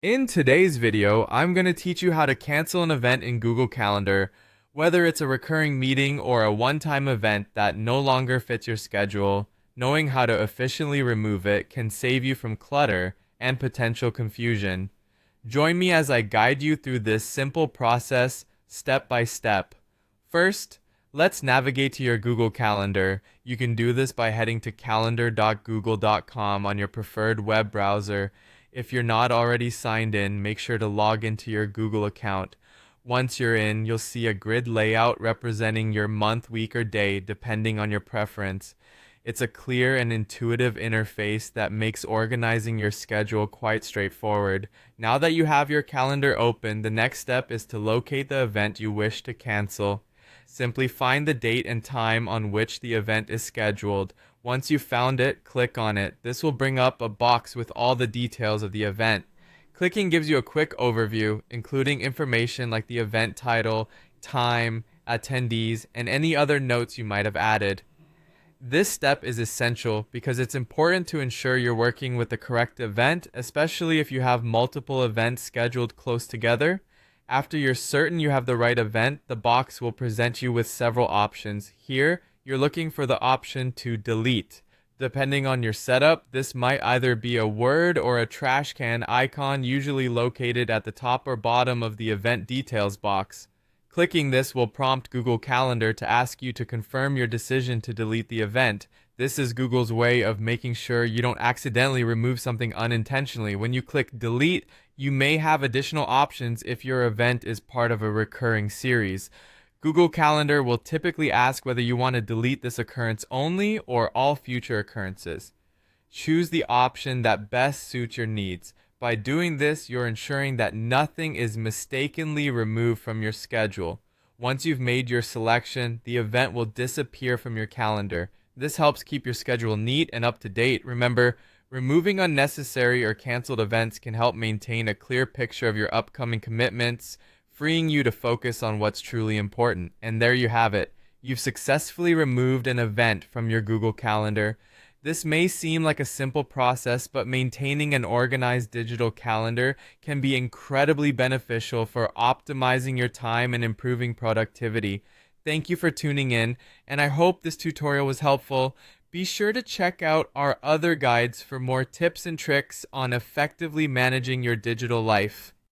In today's video, I'm going to teach you how to cancel an event in Google Calendar, whether it's a recurring meeting or a one-time event that no longer fits your schedule. Knowing how to efficiently remove it can save you from clutter and potential confusion. Join me as I guide you through this simple process step by step. First, let's navigate to your Google Calendar. You can do this by heading to calendar.google.com on your preferred web browser. If you're not already signed in, make sure to log into your Google account. Once you're in, you'll see a grid layout representing your month, week, or day, depending on your preference. It's a clear and intuitive interface that makes organizing your schedule quite straightforward. Now that you have your calendar open, the next step is to locate the event you wish to cancel. Simply find the date and time on which the event is scheduled. Once you've found it, click on it. This will bring up a box with all the details of the event. Clicking gives you a quick overview, including information like the event title, time, attendees, and any other notes you might have added. This step is essential because it's important to ensure you're working with the correct event, especially if you have multiple events scheduled close together. After you're certain you have the right event, the box will present you with several options. Here, you're looking for the option to delete. Depending on your setup, this might either be a word or a trash can icon, usually located at the top or bottom of the event details box. Clicking this will prompt Google Calendar to ask you to confirm your decision to delete the event. This is Google's way of making sure you don't accidentally remove something unintentionally. When you click delete, you may have additional options if your event is part of a recurring series. Google Calendar will typically ask whether you want to delete this occurrence only or all future occurrences. Choose the option that best suits your needs. By doing this, you're ensuring that nothing is mistakenly removed from your schedule. Once you've made your selection, the event will disappear from your calendar. This helps keep your schedule neat and up to date. Remember, removing unnecessary or canceled events can help maintain a clear picture of your upcoming commitments, freeing you to focus on what's truly important. And there you have it. You've successfully removed an event from your Google Calendar. This may seem like a simple process, but maintaining an organized digital calendar can be incredibly beneficial for optimizing your time and improving productivity. Thank you for tuning in, and I hope this tutorial was helpful. Be sure to check out our other guides for more tips and tricks on effectively managing your digital life.